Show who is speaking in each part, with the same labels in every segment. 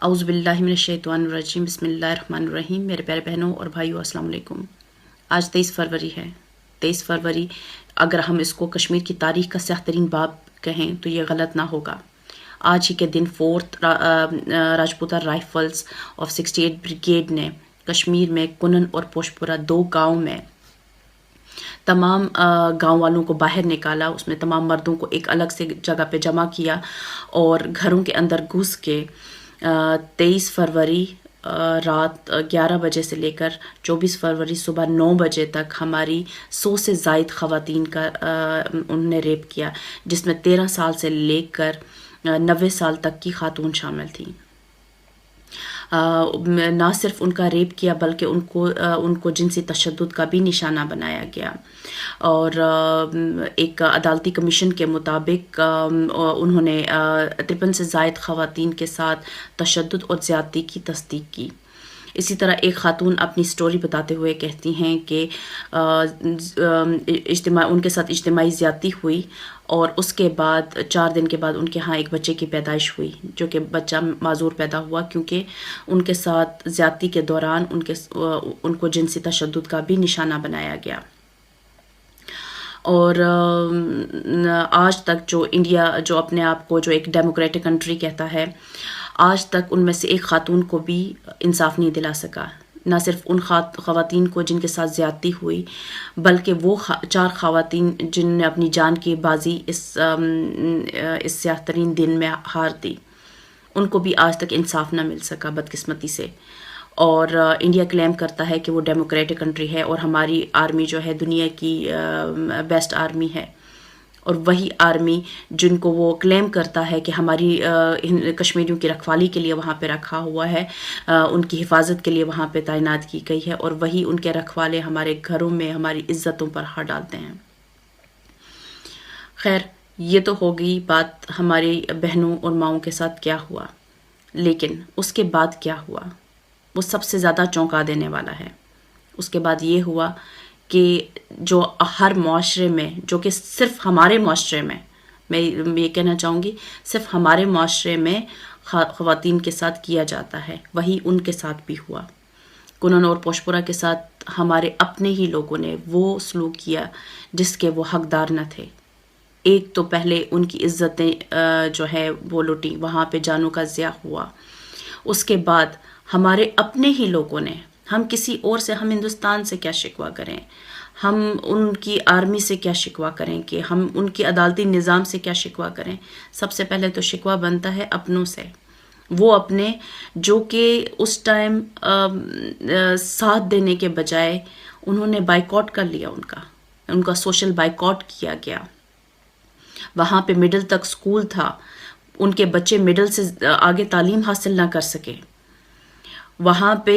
Speaker 1: اعوذ باللہ من الشیطان الرجیم، بسم اللہ الرحمن الرحیم۔ میرے پیارے بہنوں اور بھائیوں، السلام علیکم۔ آج 23 فروری ہے۔ 23 فروری اگر ہم اس کو کشمیر کی تاریخ کا سیاہ ترین باب کہیں تو یہ غلط نہ ہوگا۔ آج ہی کے دن 4th راجپوتہ رائفلز آف 68 بریگیڈ نے کشمیر میں کنن اور پوشپورہ 2 گاؤں میں تمام گاؤں والوں کو باہر نکالا۔ اس میں تمام مردوں کو ایک الگ سے جگہ پہ جمع کیا اور گھروں کے اندر گھس کے 23 فروری رات 11 بجے سے لے کر 24 فروری صبح 9 بجے تک ہماری 100 سے زائد خواتین کا انہوں نے ریپ کیا، جس میں 13 سال سے لے کر 90 سال تک کی خاتون شامل تھیں۔ نہ صرف ان کا ریپ کیا بلکہ ان کو جنسی تشدد کا بھی نشانہ بنایا گیا، اور ایک عدالتی کمیشن کے مطابق انہوں نے 53 سے زائد خواتین کے ساتھ تشدد اور زیادتی کی تصدیق کی۔ اسی طرح ایک خاتون اپنی سٹوری بتاتے ہوئے کہتی ہیں کہ ان کے ساتھ اجتماعی زیادتی ہوئی اور اس کے بعد 4 دن کے بعد ان کے ہاں ایک بچے کی پیدائش ہوئی، جو کہ بچہ معذور پیدا ہوا کیونکہ ان کے ساتھ زیادتی کے دوران ان کو جنسی تشدد کا بھی نشانہ بنایا گیا۔ اور آج تک جو انڈیا جو اپنے آپ کو جو ایک ڈیموکریٹک کنٹری کہتا ہے، آج تک ان میں سے ایک خاتون کو بھی انصاف نہیں دلا سکا۔ نہ صرف ان خواتین کو جن کے ساتھ زیادتی ہوئی، بلکہ وہ 4 خواتین جن نے اپنی جان کی بازی اس سیاہ ترین دن میں ہار دی، ان کو بھی آج تک انصاف نہ مل سکا بدقسمتی سے۔ اور انڈیا کلیم کرتا ہے کہ وہ ڈیموکریٹک کنٹری ہے اور ہماری آرمی جو ہے دنیا کی بیسٹ آرمی ہے، اور وہی آرمی جن کو وہ کلیم کرتا ہے کہ ہماری کشمیریوں کی رکھوالی کے لیے وہاں پہ رکھا ہوا ہے، ان کی حفاظت کے لیے وہاں پہ تعینات کی گئی ہے، اور وہی ان کے رکھوالے ہمارے گھروں میں ہماری عزتوں پر ہاتھ ڈالتے ہیں۔ خیر، یہ تو ہو گئی بات ہماری بہنوں اور ماؤں کے ساتھ کیا ہوا، لیکن اس کے بعد کیا ہوا وہ سب سے زیادہ چونکا دینے والا ہے۔ اس کے بعد یہ ہوا کہ جو ہر معاشرے میں، جو کہ صرف ہمارے معاشرے میں یہ کہنا چاہوں گی، صرف ہمارے معاشرے میں خواتین کے ساتھ کیا جاتا ہے، وہی ان کے ساتھ بھی ہوا۔ کنن اور پوشپورہ کے ساتھ ہمارے اپنے ہی لوگوں نے وہ سلوک کیا جس کے وہ حقدار نہ تھے۔ ایک تو پہلے ان کی عزتیں جو ہے وہ لوٹی، وہاں پہ جانوں کا ضیاع ہوا۔ اس کے بعد ہمارے اپنے ہی لوگوں نے، ہم کسی اور سے، ہم ہندوستان سے کیا شکوہ کریں، ہم ان کی آرمی سے کیا شکوہ کریں، کہ ہم ان کی عدالتی نظام سے کیا شکوہ کریں؟ سب سے پہلے تو شکوہ بنتا ہے اپنوں سے۔ وہ اپنے جو کہ اس ٹائم ساتھ دینے کے بجائے انہوں نے بائیکاٹ کر لیا، ان کا سوشل بائیکاٹ کیا گیا۔ وہاں پہ مڈل تک سکول تھا، ان کے بچے مڈل سے آگے تعلیم حاصل نہ کر سکے۔ وہاں پہ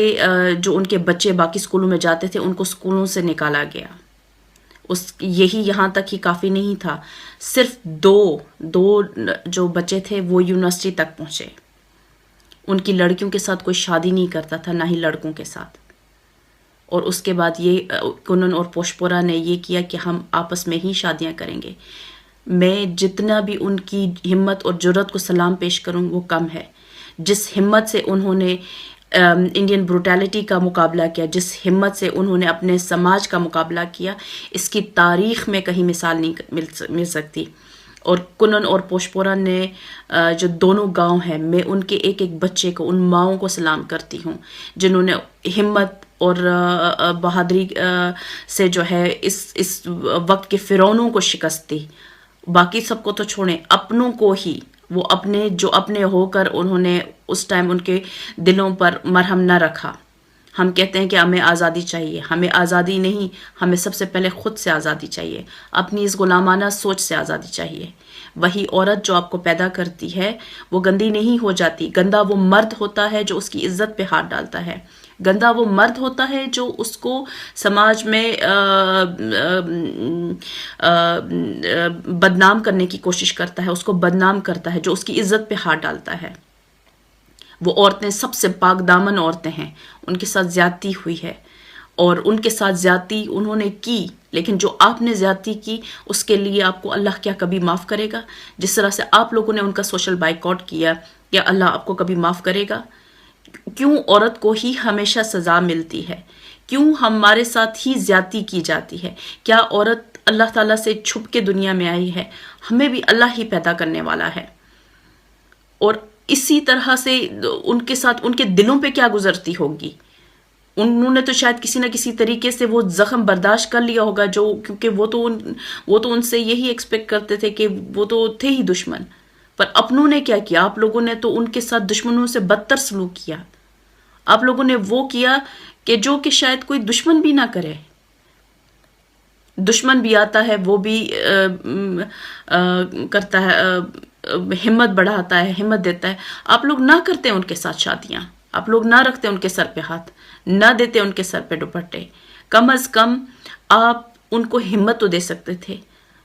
Speaker 1: جو ان کے بچے باقی سکولوں میں جاتے تھے، ان کو سکولوں سے نکالا گیا۔ یہی یہاں تک ہی کافی نہیں تھا، صرف دو جو بچے تھے وہ یونیورسٹی تک پہنچے۔ ان کی لڑکیوں کے ساتھ کوئی شادی نہیں کرتا تھا، نہ ہی لڑکوں کے ساتھ۔ اور اس کے بعد یہ کنن اور پوشپورہ نے یہ کیا کہ ہم آپس میں ہی شادیاں کریں گے۔ میں جتنا بھی ان کی ہمت اور جرأت کو سلام پیش کروں وہ کم ہے۔ جس ہمت سے انہوں نے انڈین بروٹیلٹی کا مقابلہ کیا، جس ہمت سے انہوں نے اپنے سماج کا مقابلہ کیا، اس کی تاریخ میں کہیں مثال نہیں مل سکتی۔ اور کنن اور پوشپورہ نے جو دونوں گاؤں ہیں، میں ان کے ایک ایک بچے کو، ان ماؤں کو سلام کرتی ہوں جنہوں نے ہمت اور بہادری سے جو ہے اس وقت کے فرعونوں کو شکست دی۔ باقی سب کو تو چھوڑیں، اپنوں کو ہی، وہ اپنے ہو کر انہوں نے اس ٹائم ان کے دلوں پر مرہم نہ رکھا۔ ہم کہتے ہیں کہ ہمیں آزادی چاہیے، ہمیں آزادی نہیں، ہمیں سب سے پہلے خود سے آزادی چاہیے، اپنی اس غلامانہ سوچ سے آزادی چاہیے۔ وہی عورت جو آپ کو پیدا کرتی ہے وہ گندی نہیں ہو جاتی، گندا وہ مرد ہوتا ہے جو اس کی عزت پہ ہاتھ ڈالتا ہے، گندا وہ مرد ہوتا ہے جو اس کو سماج میں بدنام کرنے کی کوشش کرتا ہے، اس کو بدنام کرتا ہے، جو اس کی عزت پہ ہاتھ ڈالتا ہے۔ وہ عورتیں سب سے پاک دامن عورتیں ہیں، ان کے ساتھ زیادتی ہوئی ہے، اور ان کے ساتھ زیادتی انہوں نے کی، لیکن جو آپ نے زیادتی کی اس کے لیے آپ کو اللہ کیا کبھی معاف کرے گا؟ جس طرح سے آپ لوگوں نے ان کا سوشل بائیکاٹ کیا، کیا اللہ آپ کو کبھی معاف کرے گا؟ کیوں عورت کو ہی ہمیشہ سزا ملتی ہے؟ کیوں ہمارے ساتھ ہی زیادتی کی جاتی ہے؟ کیا عورت اللہ تعالیٰ سے چھپ کے دنیا میں آئی ہے؟ ہمیں بھی اللہ ہی پیدا کرنے والا ہے، اور اسی طرح سے ان کے ساتھ ان کے دلوں پہ کیا گزرتی ہوگی؟ انہوں نے تو شاید کسی نہ کسی طریقے سے وہ زخم برداشت کر لیا ہوگا، جو کیونکہ وہ تو ان سے یہی ایکسپیکٹ کرتے تھے کہ وہ تو تھے ہی دشمن، پر اپنوں نے کیا کیا؟ آپ لوگوں نے تو ان کے ساتھ دشمنوں سے بدتر سلوک کیا. آپ لوگوں نے وہ کیا کہ جو کہ شاید کوئی دشمن بھی نہ کرے. دشمن بھی آتا ہے، وہ بھی کرتا ہے، ہمت بڑھاتا ہے، ہمت دیتا ہے. آپ لوگ نہ کرتے ان کے ساتھ شادیاں، آپ لوگ نہ رکھتے ان کے سر پہ ہاتھ، نہ دیتے ان کے سر پہ دوپٹے. کم از کم آپ ان کو ہمت تو دے سکتے تھے،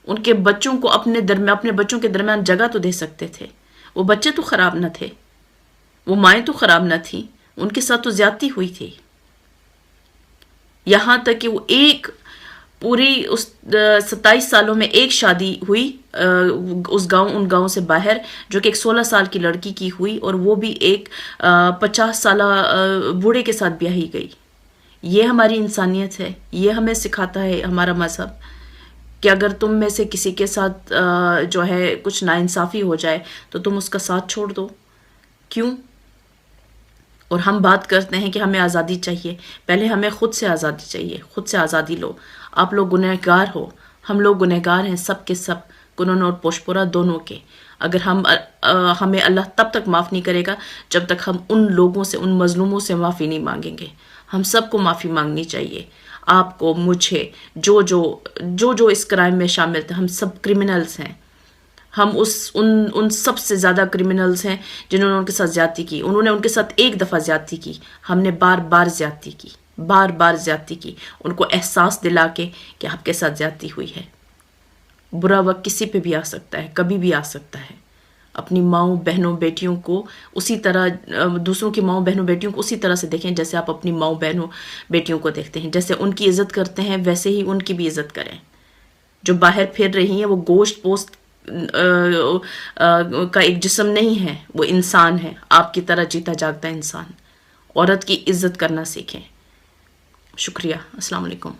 Speaker 1: ان کے بچوں کو اپنے بچوں کے درمیان جگہ تو دے سکتے تھے. وہ بچے تو خراب نہ تھے، وہ مائیں تو خراب نہ تھیں، ان کے ساتھ تو زیادتی ہوئی تھی. یہاں تک کہ وہ ایک پوری اس 27 سالوں میں ایک شادی ہوئی ان گاؤں سے باہر، جو کہ ایک 16 سال کی لڑکی کی ہوئی، اور وہ بھی ایک 50 سالہ بوڑھے کے ساتھ بیاہی گئی. یہ ہماری انسانیت ہے، یہ ہمیں سکھاتا ہے ہمارا مذہب کہ اگر تم میں سے کسی کے ساتھ جو ہے کچھ ناانصافی ہو جائے تو تم اس کا ساتھ چھوڑ دو. کیوں؟ اور ہم بات کرتے ہیں کہ ہمیں آزادی چاہیے. پہلے ہمیں خود سے آزادی چاہیے، خود سے آزادی لو. آپ لوگ گنہگار ہو، ہم لوگ گنہگار ہیں، سب کے سب، کنون اور پوشپورا دونوں کے. اگر ہمیں اللہ تب تک معاف نہیں کرے گا جب تک ہم ان لوگوں سے، ان مظلوموں سے معافی نہیں مانگیں گے. ہم سب کو معافی مانگنی چاہیے، آپ کو، مجھے، جو اس کرائم میں شامل تھے. ہم سب کرمنلز ہیں. ہم ان سب سے زیادہ کرمنلز ہیں جنہوں نے ان کے ساتھ زیادتی کی. انہوں نے ان کے ساتھ ایک دفعہ زیادتی کی، ہم نے بار بار زیادتی کی، بار بار زیادتی کی، ان کو احساس دلا کے کہ آپ کے ساتھ زیادتی ہوئی ہے. برا وقت کسی پہ بھی آ سکتا ہے، کبھی بھی آ سکتا ہے. اپنی ماؤں بہنوں بیٹیوں کو اسی طرح، دوسروں کی ماؤں بہنوں بیٹیوں کو اسی طرح سے دیکھیں جیسے آپ اپنی ماؤں بہنوں بیٹیوں کو دیکھتے ہیں. جیسے ان کی عزت کرتے ہیں ویسے ہی ان کی بھی عزت کریں. جو باہر پھر رہی ہیں وہ گوشت پوست کا ایک جسم نہیں ہے، وہ انسان ہے، آپ کی طرح جیتا جاگتا انسان. عورت کی عزت کرنا سیکھیں. شکریہ. السلام علیکم.